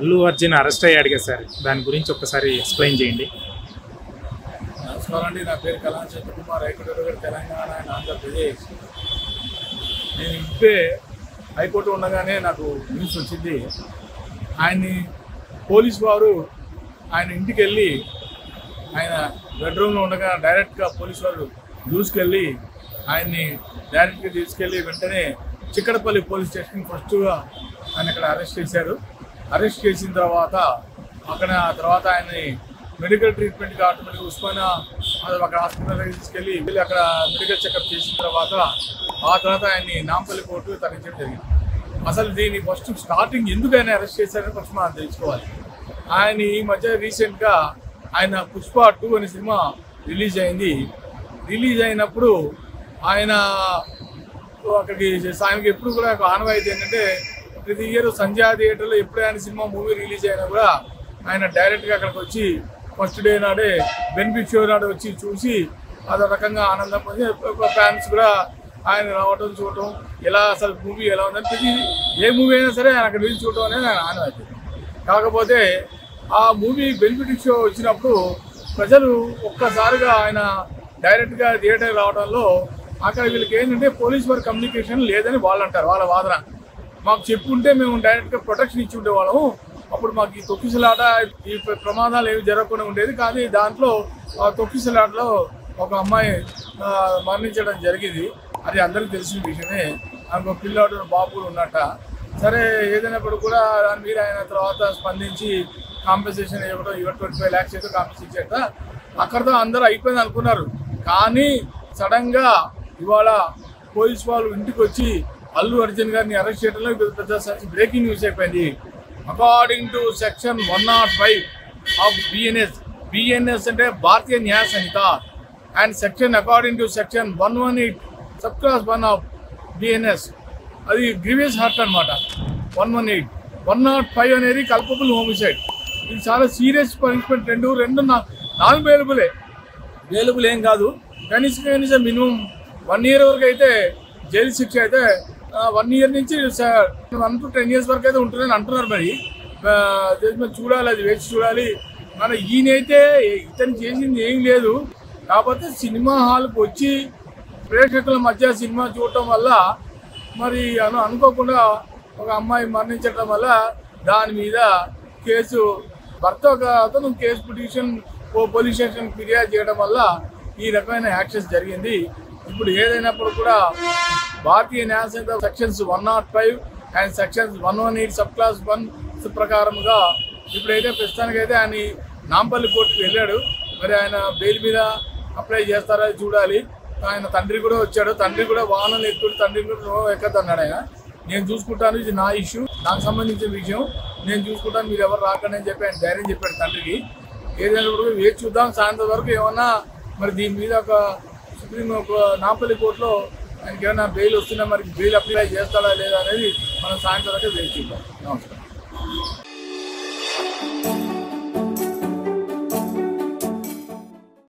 Allu Arjun arrest అయ్యాడు కదా sir, దాని గురించి ఒక్కసారి ఎక్స్ప్లెయిన్ చేయండి. నమస్కారం అండి. నా పేరు కళా చంద్రకుమార్, హైకోర్టు తెలంగాణ అండ్ ఆంధ్రప్రదేశ్. నేను ఇప్పుడే హైకోర్టు ఉండగానే నాకు న్యూస్ వచ్చింది. ఆయన్ని పోలీసు వారు ఆయన ఇంటికి వెళ్ళి ఆయన బెడ్రూమ్లో ఉండగా డైరెక్ట్గా పోలీసు వారు దూసుకెళ్ళి ఆయన్ని డైరెక్ట్గా తీసుకెళ్ళి వెంటనే చిక్కడపల్లి పోలీస్ స్టేషన్ ఫస్ట్గా ఆయన అక్కడ అరెస్ట్ చేశారు. అరెస్ట్ చేసిన తర్వాత తర్వాత ఆయన్ని మెడికల్ ట్రీట్మెంట్కి ఆటోమేటిక్ ఉస్మానియా అక్కడ హాస్పిటల్కి తీసుకెళ్ళి అక్కడ మెడికల్ చెకప్ చేసిన తర్వాత ఆయన్ని నాంపల్లి కోర్టుకు తరలించడం జరిగింది. అసలు దీన్ని ఫస్ట్ స్టార్టింగ్ ఎందుకు ఆయన అరెస్ట్ చేశారని ఫస్ట్ మనం తెలుసుకోవాలి. ఆయన ఈ మధ్య రీసెంట్గా ఆయన పుష్ప 2 అనే సినిమా రిలీజ్ అయింది. రిలీజ్ అయినప్పుడు ఆయన అక్కడికి ఆయనకి ఎప్పుడు కూడా ఒక ఆనవాయితీ ఏంటంటే ప్రతి ఇయర్ సంధ్యా థియేటర్లో ఎప్పుడు ఆయన సినిమా మూవీ రిలీజ్ అయినా కూడా ఆయన డైరెక్ట్గా అక్కడికి వచ్చి ఫస్ట్ డే నాడే బెనిఫిట్ షో నాడు వచ్చి చూసి అదో రకంగా ఆనందం పొంది ఫ్యాన్స్ కూడా ఆయన రావటం చూడటం ఎలా అసలు మూవీ ఎలా ఉందని ప్రతి ఏ మూవీ అయినా సరే ఆయన అక్కడ వెళ్ళి చూడటం అనేది ఆయన ఆనవాయితీ. కాకపోతే ఆ మూవీ బెనిఫిట్ షో వచ్చినప్పుడు ప్రజలు ఒక్కసారిగా ఆయన డైరెక్ట్గా థియేటర్ రావడంలో అక్కడ వీళ్ళకి ఏంటంటే పోలీస్ వారి కమ్యూనికేషన్ లేదని వాళ్ళు అంటారు. వాళ్ళ వాదన మాకు చెప్పుంటే మేము డైరెక్ట్గా ప్రొటెక్షన్ ఇచ్చి ఉండేవాళ్ళము, అప్పుడు మాకు ఈ తొక్కిసలాట ఈ ప్రమాదాలు ఏమి జరగకుండా ఉండేది. కానీ దాంట్లో ఆ తొక్కిసలాటలో ఒక అమ్మాయి మరణించడం జరిగింది. అది అందరికీ తెలిసిన విషయమే. ఒక పిల్లాడు బాబులు ఉన్నట్ట. సరే ఏదైనప్పుడు కూడా దాని మీద ఆయన తర్వాత స్పందించి కాంపెన్సేషన్ ఇవ్వడం 25 lakhs అయితే కాంపెన్సేషన్ ఇచ్చేట అక్కడితో అందరూ అయిపోయింది అనుకున్నారు. కానీ సడన్గా ఇవాళ పోలీస్ వాళ్ళు ఇంటికి వచ్చి అల్లు అర్జున్ గారిని అరెస్ట్ చేయడంలో పెద్ద బ్రేకింగ్ న్యూస్ అయిపోయింది. According to section 105 of BNS అంటే Bharatiya Nyaya Sanhita and section according to section 118 sub clause 1 of BNS అది గ్రీవియస్ హర్ట్ అనమాట. 118 105 అనేది కల్పబుల్ హోమిసైడ్. ఇది చాలా సీరియస్ పనిష్మెంట్. రెండు 4 వేలబుల్ ఏం కాదు. కనీసం మినిమం 1 year వరకు అయితే జైలు శిక్ష అయితే 1 year నుంచి 1 to 10 years వరకు అయితే ఉంటుందని అంటున్నారు. మరి చూడాలి, అది వేచి చూడాలి. మన ఈయనైతే ఇతను చేసింది ఏం లేదు. కాకపోతే సినిమా హాల్కి వచ్చి ప్రేక్షకుల మధ్య సినిమా చూడటం వల్ల మరి అనుకోకుండా ఒక అమ్మాయి మరణించడం వల్ల దాని మీద కేసు భర్త ఒక అతను కేసు పోలీస్ స్టేషన్ ఫిర్యాదు చేయడం వల్ల ఈ రకమైన యాక్షన్స్ జరిగింది. ఇప్పుడు ఏదైనప్పుడు కూడా Bharatiya Nyaya Sanhita sections 105 and sections 118 sub clause 1 ప్రకారముగా ఇప్పుడైతే ప్రస్తుతానికైతే ఆయన నాంపల్లి కోర్టుకు వెళ్ళాడు. మరి ఆయన బెయిల్ మీద అప్లై చేస్తారా చూడాలి. ఆయన తండ్రి కూడా వచ్చాడు. తండ్రి కూడా వాహనాలు ఎక్కువ, తండ్రి కూడా ఎక్కద్దన్నాడు. ఆయన నేను చూసుకుంటాను, ఇది నా ఇష్యూ, నాకు సంబంధించిన విషయం, నేను చూసుకుంటాను, మీరు ఎవరు రాకండి అని చెప్పి ఆయన ధైర్యం చెప్పాడు తండ్రికి. ఏదైనా కూడా వేచి చూద్దాం సాయంత్రం వరకు. ఏమన్నా మరి దీని మీద ఒక సుప్రీం నాంపల్లి కోర్టులో ఆయనకి ఏమైనా బెయిల్ వస్తున్నా మరి బెయిల్ అప్లై చేస్తాడా లేదా అనేది మనం సాయంత్రం వరకు వేచి చూద్దాం. నమస్కారం.